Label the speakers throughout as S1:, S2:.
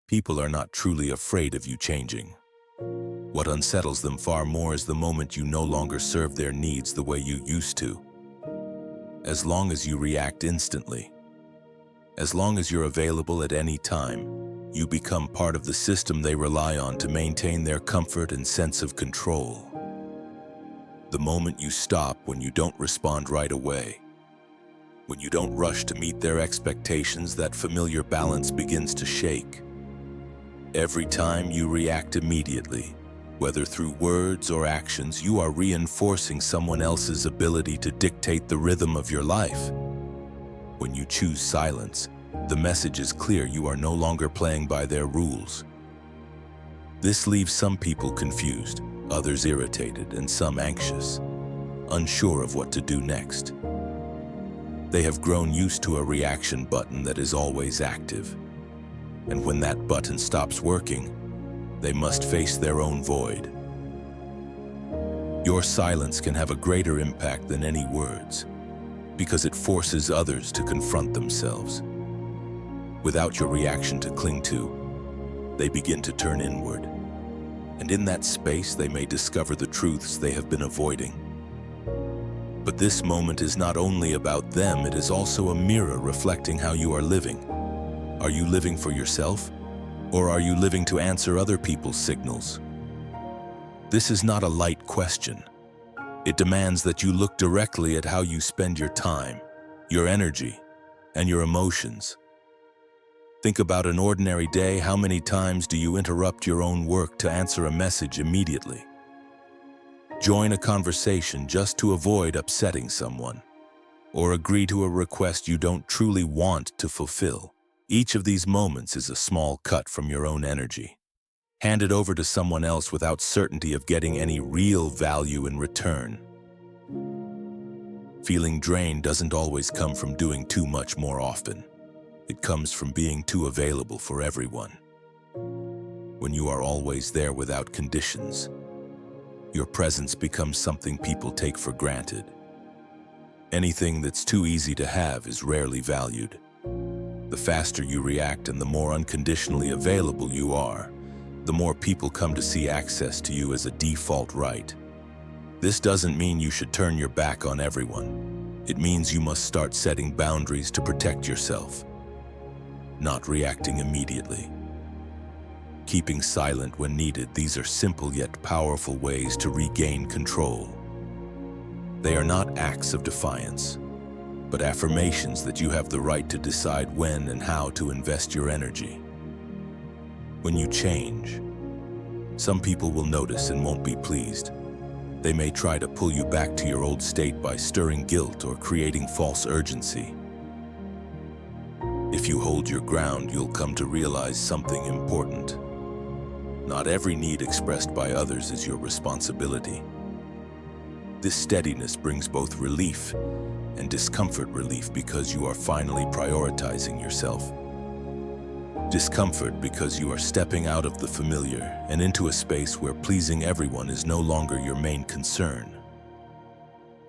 S1: People are not truly afraid of you changing. What unsettles them far more is the moment you no longer serve their needs the way you used to. As long as you react instantly, as long as you're available at any time, you become part of the system they rely on to maintain their comfort and sense of control. The moment you stop, when you don't respond right away, when you don't rush to meet their expectations, that familiar balance begins to shake. Every time you react immediately, whether through words or actions, you are reinforcing someone else's ability to dictate the rhythm of your life. When you choose silence, the message is clear: you are no longer playing by their rules. This leaves some people confused, others irritated, and some anxious, unsure of what to do next. They have grown used to a reaction button that is always active. And when that button stops working, they must face their own void. Your silence can have a greater impact than any words, because it forces others to confront themselves. Without your reaction to cling to, they begin to turn inward. And in that space, they may discover the truths they have been avoiding. But this moment is not only about them, it is also a mirror reflecting how you are living. Are you living for yourself, or are you living to answer other people's signals? This is not a light question. It demands that you look directly at how you spend your time, your energy, and your emotions. Think about an ordinary day. How many times do you interrupt your own work to answer a message immediately? Join a conversation just to avoid upsetting someone, or agree to a request you don't truly want to fulfill. Each of these moments is a small cut from your own energy, handed over to someone else without certainty of getting any real value in return. Feeling drained doesn't always come from doing too much more often. It comes from being too available for everyone. When you are always there without conditions, your presence becomes something people take for granted. Anything that's too easy to have is rarely valued. The faster you react and the more unconditionally available you are, the more people come to see access to you as a default right. This doesn't mean you should turn your back on everyone. It means you must start setting boundaries to protect yourself, not reacting immediately. Keeping silent when needed, these are simple yet powerful ways to regain control. They are not acts of defiance, but affirmations that you have the right to decide when and how to invest your energy. When you change, some people will notice and won't be pleased. They may try to pull you back to your old state by stirring guilt or creating false urgency. If you hold your ground, you'll come to realize something important. Not every need expressed by others is your responsibility. This steadiness brings both relief and discomfort. Relief because you are finally prioritizing yourself. Discomfort because you are stepping out of the familiar and into a space where pleasing everyone is no longer your main concern.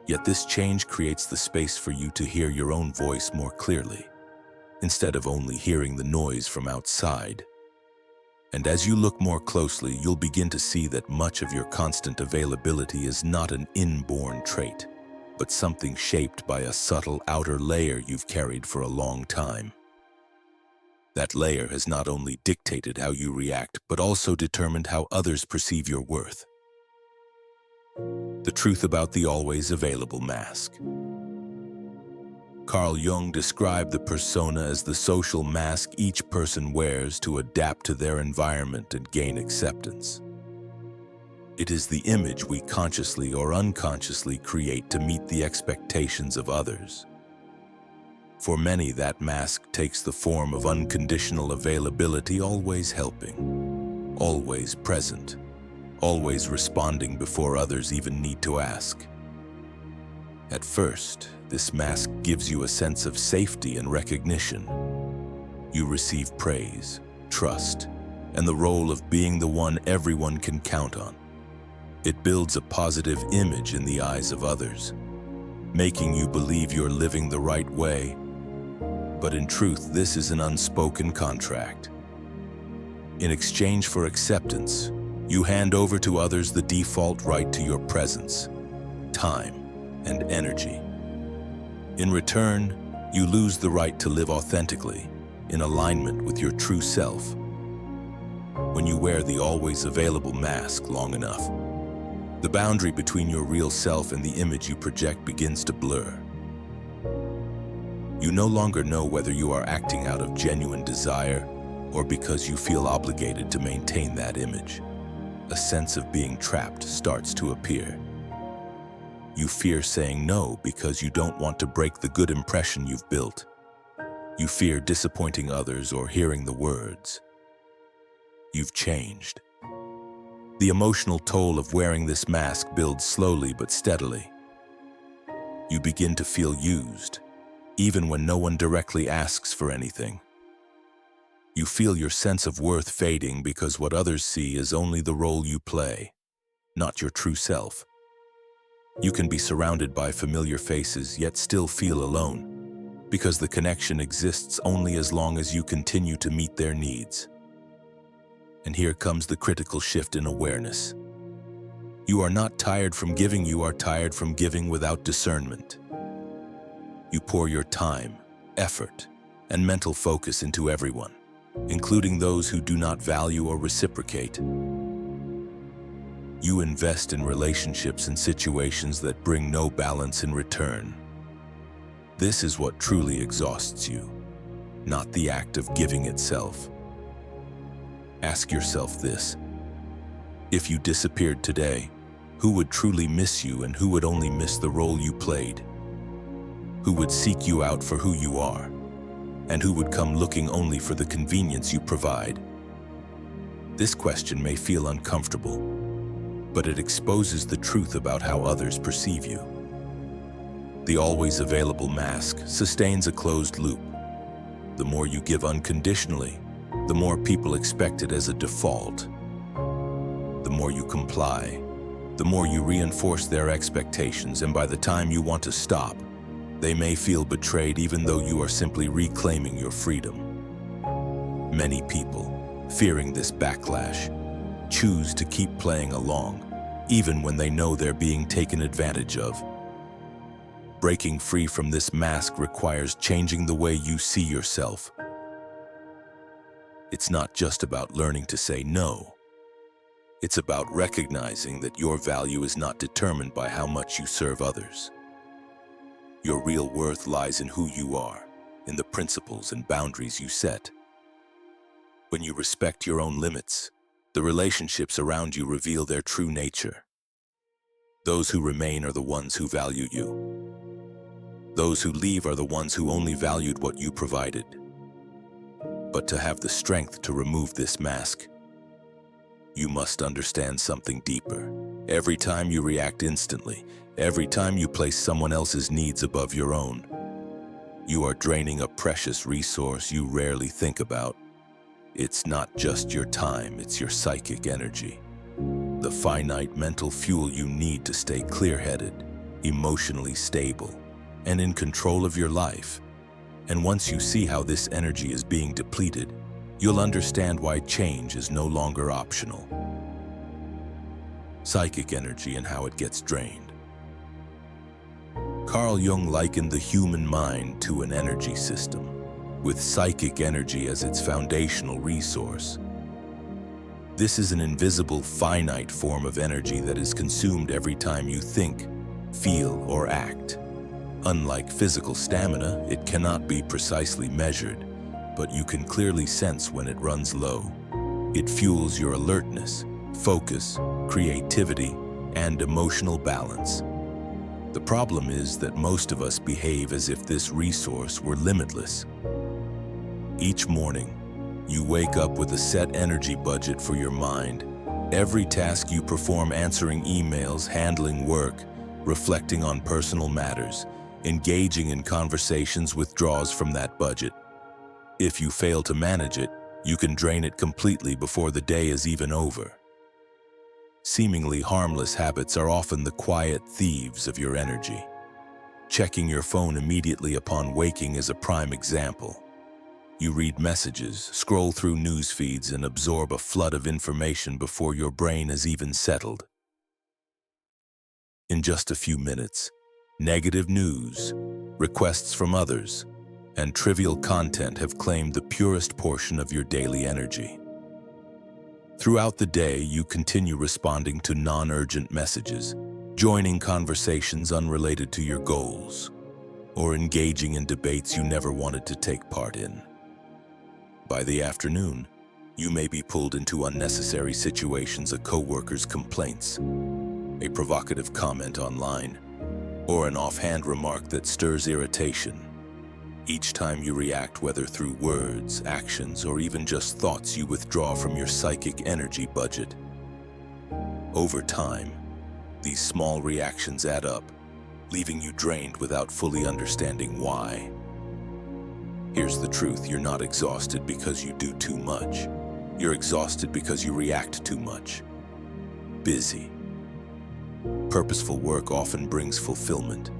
S1: Yet this change creates the space for you to hear your own voice more clearly, instead of only hearing the noise from outside. And as you look more closely, you'll begin to see that much of your constant availability is not an inborn trait, but something shaped by a subtle outer layer you've carried for a long time. That layer has not only dictated how you react, but also determined how others perceive your worth. The truth about the always available mask. Carl Jung described the persona as the social mask each person wears to adapt to their environment and gain acceptance. It is the image we consciously or unconsciously create to meet the expectations of others. For many, that mask takes the form of unconditional availability, always helping, always present, always responding before others even need to ask. At first, this mask gives you a sense of safety and recognition. You receive praise, trust, and the role of being the one everyone can count on. It builds a positive image in the eyes of others, making you believe you're living the right way. But in truth, this is an unspoken contract. In exchange for acceptance, you hand over to others the default right to your presence, time, and energy. In return, you lose the right to live authentically, in alignment with your true self. When you wear the always available mask long enough, the boundary between your real self and the image you project begins to blur. You no longer know whether you are acting out of genuine desire or because you feel obligated to maintain that image. A sense of being trapped starts to appear. You fear saying no because you don't want to break the good impression you've built. You fear disappointing others or hearing the words, "You've changed." The emotional toll of wearing this mask builds slowly but steadily. You begin to feel used, even when no one directly asks for anything. You feel your sense of worth fading because what others see is only the role you play, not your true self. You can be surrounded by familiar faces yet still feel alone, because the connection exists only as long as you continue to meet their needs. And here comes the critical shift in awareness. You are not tired from giving, you are tired from giving without discernment. You pour your time, effort, and mental focus into everyone, including those who do not value or reciprocate. You invest in relationships and situations that bring no balance in return. This is what truly exhausts you, not the act of giving itself. Ask yourself this: if you disappeared today, who would truly miss you and who would only miss the role you played? Who would seek you out for who you are, and who would come looking only for the convenience you provide? This question may feel uncomfortable, but it exposes the truth about how others perceive you. The always available mask sustains a closed loop. The more you give unconditionally, the more people expect it as a default. The more you comply, the more you reinforce their expectations, and by the time you want to stop, they may feel betrayed even though you are simply reclaiming your freedom. Many people, fearing this backlash, choose to keep playing along, even when they know they're being taken advantage of. Breaking free from this mask requires changing the way you see yourself. It's not just about learning to say no. It's about recognizing that your value is not determined by how much you serve others. Your real worth lies in who you are, in the principles and boundaries you set. When you respect your own limits, the relationships around you reveal their true nature. Those who remain are the ones who value you. Those who leave are the ones who only valued what you provided. But to have the strength to remove this mask, you must understand something deeper. Every time you react instantly, every time you place someone else's needs above your own, you are draining a precious resource you rarely think about. It's not just your time, it's your psychic energy. The finite mental fuel you need to stay clear-headed, emotionally stable, and in control of your life. And once you see how this energy is being depleted, you'll understand why change is no longer optional. Psychic energy and how it gets drained. Carl Jung likened the human mind to an energy system, with psychic energy as its foundational resource. This is an invisible, finite form of energy that is consumed every time you think, feel, or act. Unlike physical stamina, it cannot be precisely measured, but you can clearly sense when it runs low. It fuels your alertness, focus, creativity, and emotional balance. The problem is that most of us behave as if this resource were limitless. Each morning, you wake up with a set energy budget for your mind. Every task you perform, answering emails, handling work, reflecting on personal matters, engaging in conversations, withdraws from that budget. If you fail to manage it, you can drain it completely before the day is even over. Seemingly harmless habits are often the quiet thieves of your energy. Checking your phone immediately upon waking is a prime example. You read messages, scroll through news feeds, and absorb a flood of information before your brain has even settled. In just a few minutes, negative news, requests from others, and trivial content have claimed the purest portion of your daily energy. Throughout the day, you continue responding to non-urgent messages, joining conversations unrelated to your goals, or engaging in debates you never wanted to take part in. By the afternoon, you may be pulled into unnecessary situations, a coworker's complaints, a provocative comment online, or an offhand remark that stirs irritation. Each time you react, whether through words, actions, or even just thoughts, you withdraw from your psychic energy budget. Over time, these small reactions add up, leaving you drained without fully understanding why. Here's the truth: you're not exhausted because you do too much. You're exhausted because you react too much. Busy. Purposeful work often brings fulfillment.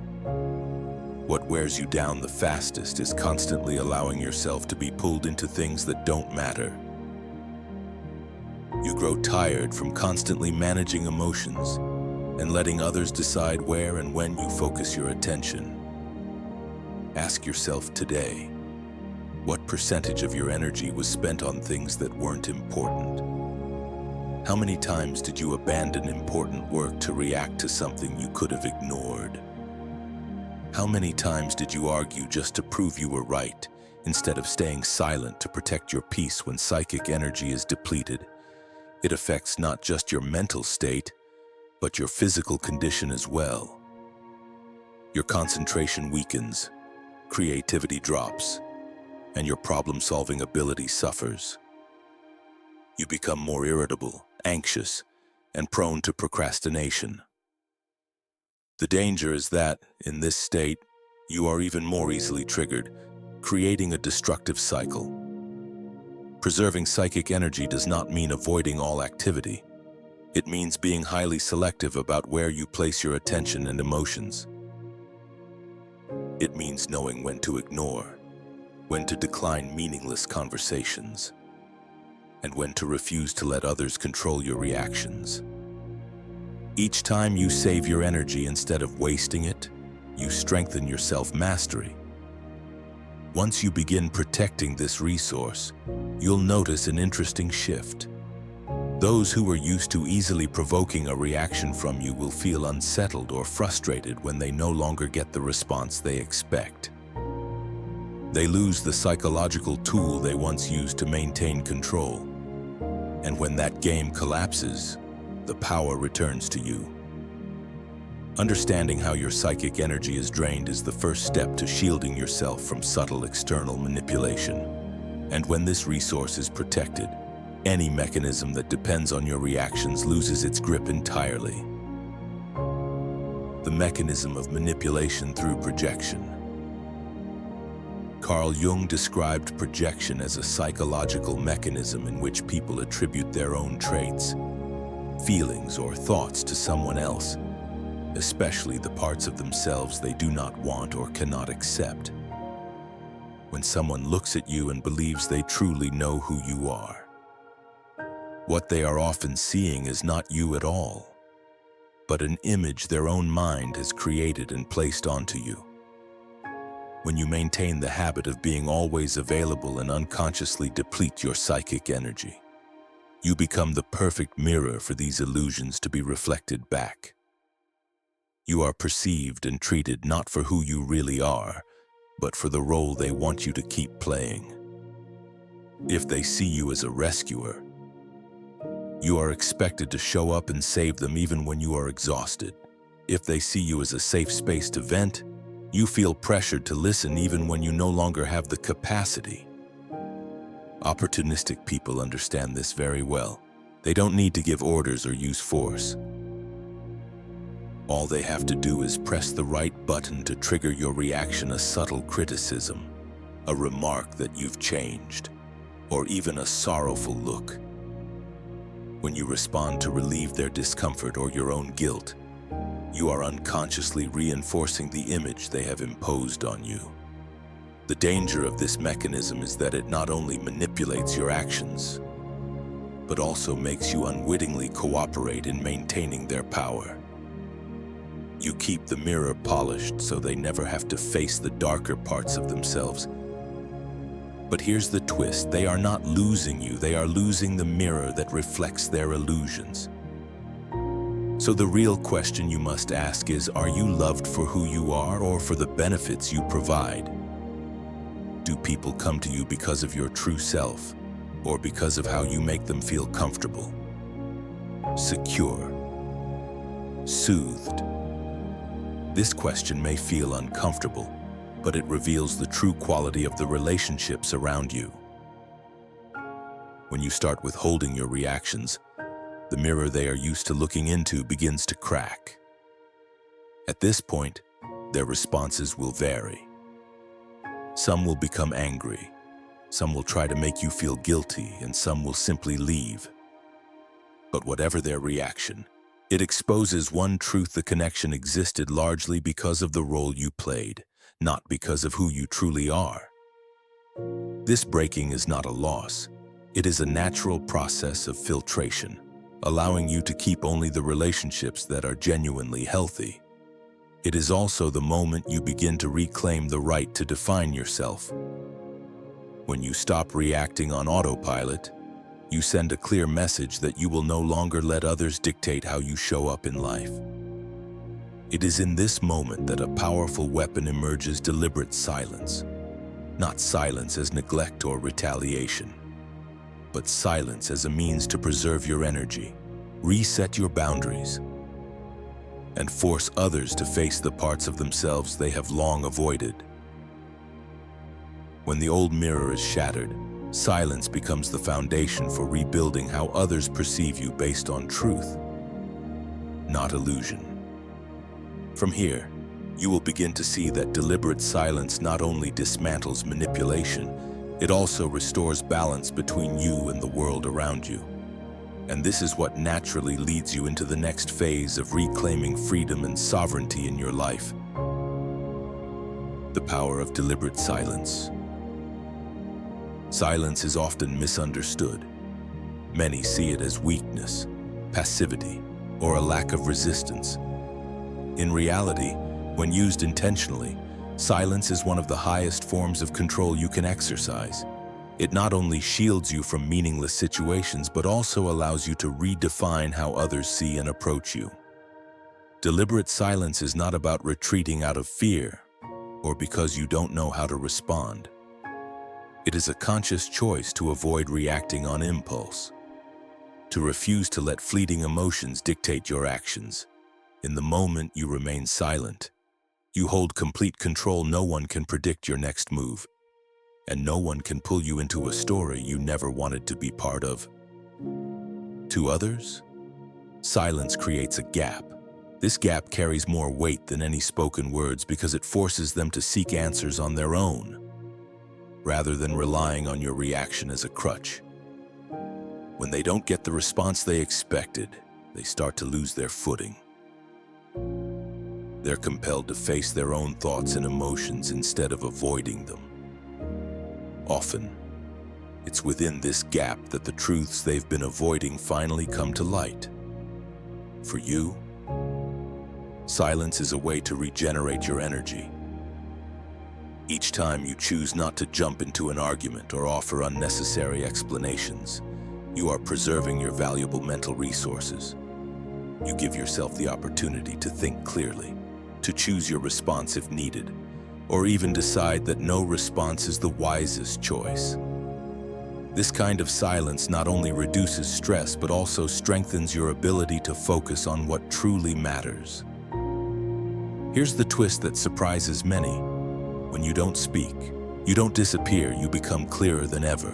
S1: What wears you down the fastest is constantly allowing yourself to be pulled into things that don't matter. You grow tired from constantly managing emotions and letting others decide where and when you focus your attention. Ask yourself today, what percentage of your energy was spent on things that weren't important? How many times did you abandon important work to react to something you could have ignored? How many times did you argue just to prove you were right, instead of staying silent to protect your peace? When psychic energy is depleted, it affects not just your mental state, but your physical condition as well. Your concentration weakens, creativity drops, and your problem-solving ability suffers. You become more irritable, anxious, and prone to procrastination. The danger is that, in this state, you are even more easily triggered, creating a destructive cycle. Preserving psychic energy does not mean avoiding all activity. It means being highly selective about where you place your attention and emotions. It means knowing when to ignore, when to decline meaningless conversations, and when to refuse to let others control your reactions. Each time you save your energy instead of wasting it, you strengthen your self-mastery. Once you begin protecting this resource, you'll notice an interesting shift. Those who are used to easily provoking a reaction from you will feel unsettled or frustrated when they no longer get the response they expect. They lose the psychological tool they once used to maintain control. And when that game collapses, the power returns to you. Understanding how your psychic energy is drained is the first step to shielding yourself from subtle external manipulation. And when this resource is protected, any mechanism that depends on your reactions loses its grip entirely. The mechanism of manipulation through projection. Carl Jung described projection as a psychological mechanism in which people attribute their own traits, feelings, or thoughts to someone else, especially the parts of themselves they do not want or cannot accept. When someone looks at you and believes they truly know who you are, what they are often seeing is not you at all, but an image their own mind has created and placed onto you. When you maintain the habit of being always available and unconsciously deplete your psychic energy, you become the perfect mirror for these illusions to be reflected back. You are perceived and treated not for who you really are, but for the role they want you to keep playing. If they see you as a rescuer, you are expected to show up and save them even when you are exhausted. If they see you as a safe space to vent, you feel pressured to listen even when you no longer have the capacity. Opportunistic people understand this very well. They don't need to give orders or use force. All they have to do is press the right button to trigger your reaction: a subtle criticism, a remark that you've changed, or even a sorrowful look. When you respond to relieve their discomfort or your own guilt, you are unconsciously reinforcing the image they have imposed on you. The danger of this mechanism is that it not only manipulates your actions, but also makes you unwittingly cooperate in maintaining their power. You keep the mirror polished so they never have to face the darker parts of themselves. But here's the twist: they are not losing you, they are losing the mirror that reflects their illusions. So the real question you must ask is, are you loved for who you are or for the benefits you provide? Do people come to you because of your true self, or because of how you make them feel comfortable, secure, soothed? This question may feel uncomfortable, but it reveals the true quality of the relationships around you. When you start withholding your reactions, the mirror they are used to looking into begins to crack. At this point, their responses will vary. Some will become angry, some will try to make you feel guilty, and some will simply leave. But whatever their reaction, it exposes one truth: the connection existed largely because of the role you played, not because of who you truly are. This breaking is not a loss. It is a natural process of filtration, allowing you to keep only the relationships that are genuinely healthy. It is also the moment you begin to reclaim the right to define yourself. When you stop reacting on autopilot, you send a clear message that you will no longer let others dictate how you show up in life. It is in this moment that a powerful weapon emerges: deliberate silence. Not silence as neglect or retaliation, but silence as a means to preserve your energy, reset your boundaries, and force others to face the parts of themselves they have long avoided. When the old mirror is shattered, silence becomes the foundation for rebuilding how others perceive you based on truth, not illusion. From here, you will begin to see that deliberate silence not only dismantles manipulation, it also restores balance between you and the world around you. And this is what naturally leads you into the next phase of reclaiming freedom and sovereignty in your life. The power of deliberate silence. Silence is often misunderstood. Many see it as weakness, passivity, or a lack of resistance. In reality, when used intentionally, silence is one of the highest forms of control you can exercise. It not only shields you from meaningless situations, but also allows you to redefine how others see and approach you. Deliberate silence is not about retreating out of fear or because you don't know how to respond. It is a conscious choice to avoid reacting on impulse, to refuse to let fleeting emotions dictate your actions. In the moment you remain silent, you hold complete control. No one can predict your next move, and no one can pull you into a story you never wanted to be part of. To others, silence creates a gap. This gap carries more weight than any spoken words because it forces them to seek answers on their own, rather than relying on your reaction as a crutch. When they don't get the response they expected, they start to lose their footing. They're compelled to face their own thoughts and emotions instead of avoiding them. Often, it's within this gap that the truths they've been avoiding finally come to light. For you, silence is a way to regenerate your energy. Each time you choose not to jump into an argument or offer unnecessary explanations, you are preserving your valuable mental resources. You give yourself the opportunity to think clearly, to choose your response if needed, or even decide that no response is the wisest choice. This kind of silence not only reduces stress, but also strengthens your ability to focus on what truly matters. Here's the twist that surprises many. When you don't speak, you don't disappear, you become clearer than ever.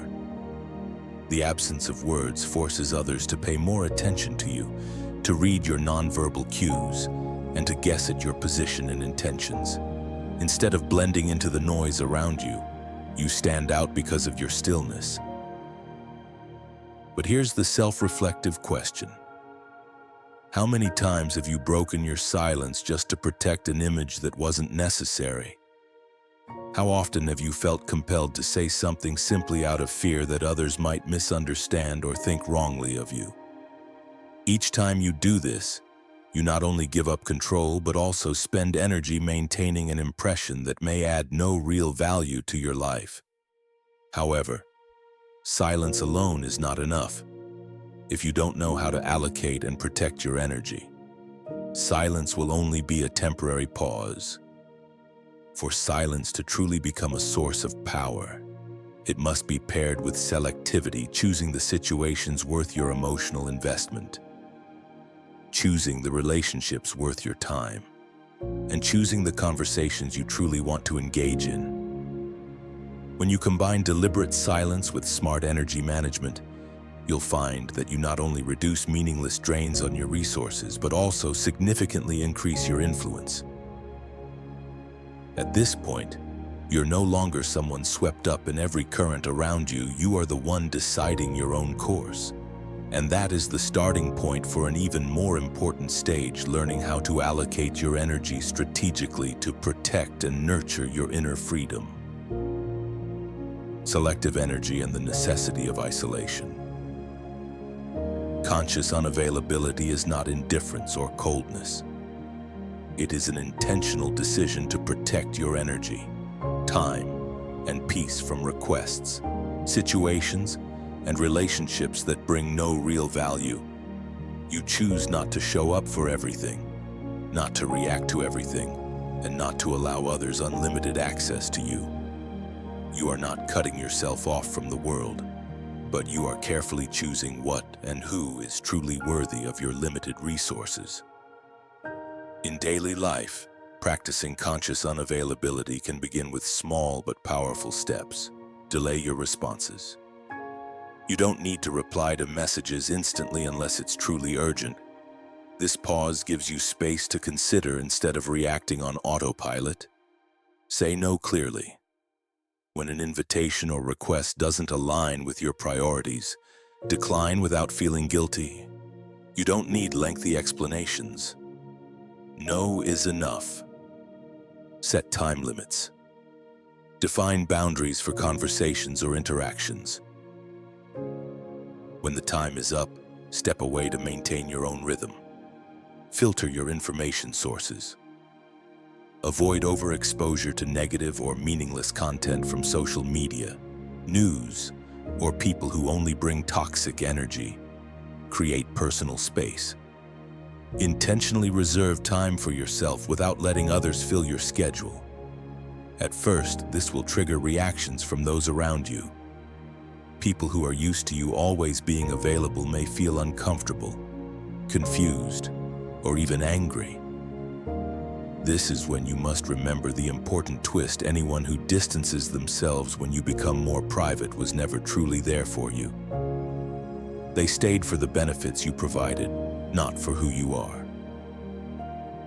S1: The absence of words forces others to pay more attention to you, to read your nonverbal cues, and to guess at your position and intentions. Instead of blending into the noise around you, you stand out because of your stillness. But here's the self-reflective question. How many times have you broken your silence just to protect an image that wasn't necessary? How often have you felt compelled to say something simply out of fear that others might misunderstand or think wrongly of you? Each time you do this, you not only give up control but also spend energy maintaining an impression that may add no real value to your life. However, silence alone is not enough. If you don't know how to allocate and protect your energy, silence will only be a temporary pause. For silence to truly become a source of power, it must be paired with selectivity, choosing the situations worth your emotional investment, choosing the relationships worth your time, and choosing the conversations you truly want to engage in. When you combine deliberate silence with smart energy management, you'll find that you not only reduce meaningless drains on your resources, but also significantly increase your influence. At this point, you're no longer someone swept up in every current around you. You are the one deciding your own course. And that is the starting point for an even more important stage, learning how to allocate your energy strategically to protect and nurture your inner freedom. Selective energy and the necessity of isolation. Conscious unavailability is not indifference or coldness. It is an intentional decision to protect your energy, time, and peace from requests, situations, and relationships that bring no real value. You choose not to show up for everything, not to react to everything, and not to allow others unlimited access to you. You are not cutting yourself off from the world, but you are carefully choosing what and who is truly worthy of your limited resources. In daily life, practicing conscious unavailability can begin with small but powerful steps. Delay your responses. You don't need to reply to messages instantly unless it's truly urgent. This pause gives you space to consider instead of reacting on autopilot. Say no clearly. When an invitation or request doesn't align with your priorities, decline without feeling guilty. You don't need lengthy explanations. No is enough. Set time limits. Define boundaries for conversations or interactions. When the time is up, step away to maintain your own rhythm. Filter your information sources. Avoid overexposure to negative or meaningless content from social media, news, or people who only bring toxic energy. Create personal space. Intentionally reserve time for yourself without letting others fill your schedule. At first, this will trigger reactions from those around you. People who are used to you always being available may feel uncomfortable, confused, or even angry. This is when you must remember the important twist: anyone who distances themselves when you become more private was never truly there for you. They stayed for the benefits you provided, not for who you are.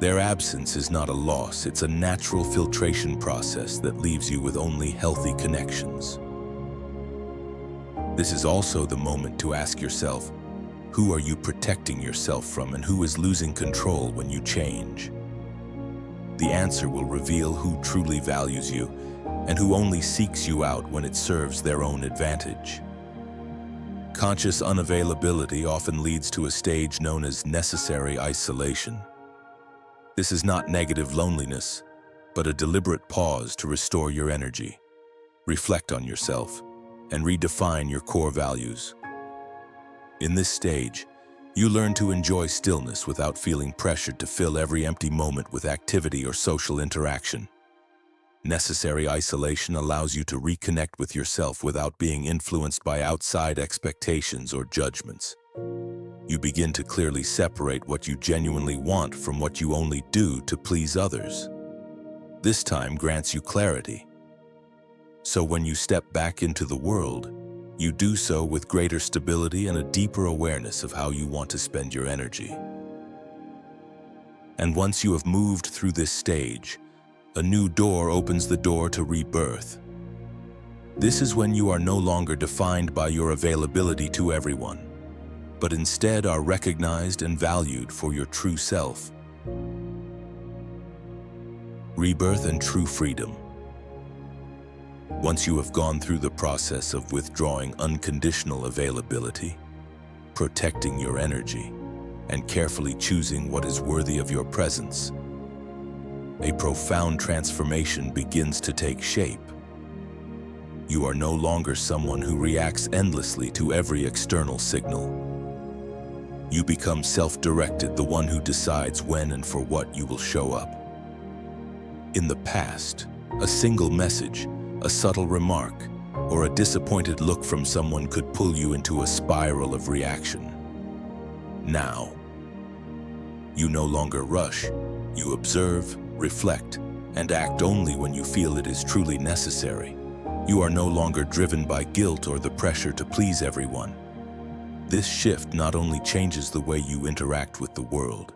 S1: Their absence is not a loss, it's a natural filtration process that leaves you with only healthy connections. This is also the moment to ask yourself, who are you protecting yourself from and who is losing control when you change? The answer will reveal who truly values you and who only seeks you out when it serves their own advantage. Conscious unavailability often leads to a stage known as necessary isolation. This is not negative loneliness, but a deliberate pause to restore your energy, reflect on yourself, and redefine your core values. In this stage, you learn to enjoy stillness without feeling pressured to fill every empty moment with activity or social interaction. Necessary isolation allows you to reconnect with yourself without being influenced by outside expectations or judgments. You begin to clearly separate what you genuinely want from what you only do to please others. This time grants you clarity. So when you step back into the world, you do so with greater stability and a deeper awareness of how you want to spend your energy. And once you have moved through this stage, a new door opens the door to rebirth. This is when you are no longer defined by your availability to everyone, but instead are recognized and valued for your true self. Rebirth and true freedom. Once you have gone through the process of withdrawing unconditional availability, protecting your energy, and carefully choosing what is worthy of your presence, a profound transformation begins to take shape. You are no longer someone who reacts endlessly to every external signal. You become self-directed, the one who decides when and for what you will show up. In the past, a single message, a subtle remark, or a disappointed look from someone could pull you into a spiral of reaction. Now, you no longer rush. You observe, reflect, and act only when you feel it is truly necessary. You are no longer driven by guilt or the pressure to please everyone. This shift not only changes the way you interact with the world,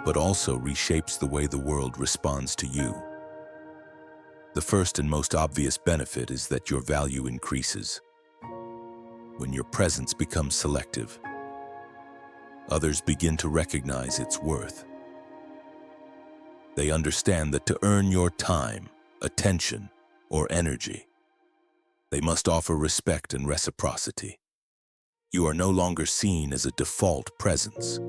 S1: but also reshapes the way the world responds to you. The first and most obvious benefit is that your value increases. When your presence becomes selective, others begin to recognize its worth. They understand that to earn your time, attention, or energy, they must offer respect and reciprocity. You are no longer seen as a default presence,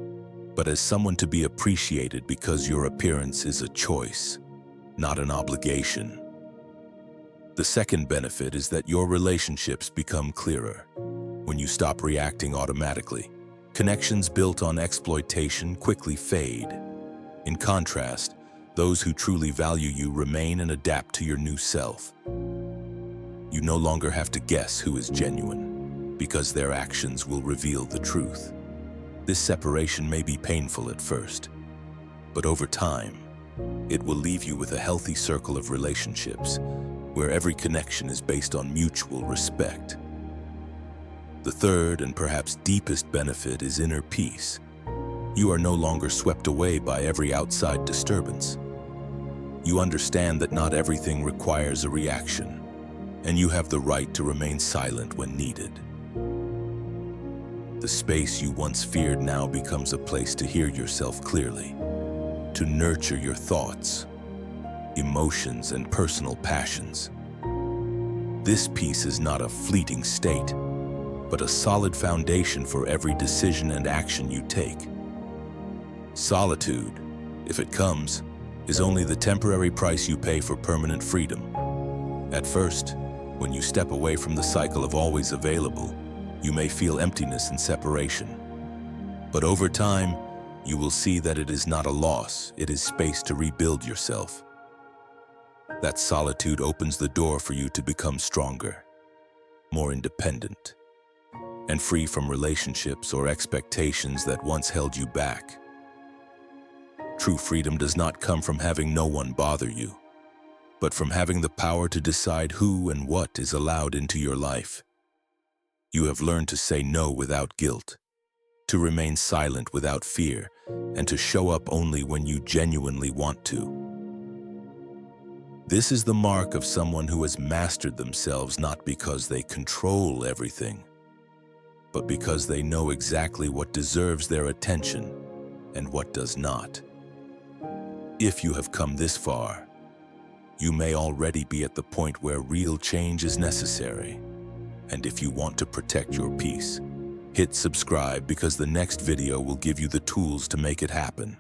S1: but as someone to be appreciated because your appearance is a choice, not an obligation. The second benefit is that your relationships become clearer. When you stop reacting automatically, connections built on exploitation quickly fade. In contrast, those who truly value you remain and adapt to your new self. You no longer have to guess who is genuine, because their actions will reveal the truth. This separation may be painful at first, but over time, it will leave you with a healthy circle of relationships where every connection is based on mutual respect. The third and perhaps deepest benefit is inner peace. You are no longer swept away by every outside disturbance. You understand that not everything requires a reaction, and you have the right to remain silent when needed. The space you once feared now becomes a place to hear yourself clearly, to nurture your thoughts, emotions, and personal passions. This peace is not a fleeting state, but a solid foundation for every decision and action you take. Solitude, if it comes, is only the temporary price you pay for permanent freedom. At first, when you step away from the cycle of always available, you may feel emptiness and separation. But over time, you will see that it is not a loss, it is space to rebuild yourself. That solitude opens the door for you to become stronger, more independent, and free from relationships or expectations that once held you back. True freedom does not come from having no one bother you, but from having the power to decide who and what is allowed into your life. You have learned to say no without guilt, to remain silent without fear, and to show up only when you genuinely want to. This is the mark of someone who has mastered themselves not because they control everything, but because they know exactly what deserves their attention and what does not. If you have come this far, you may already be at the point where real change is necessary. And if you want to protect your peace, hit subscribe because the next video will give you the tools to make it happen.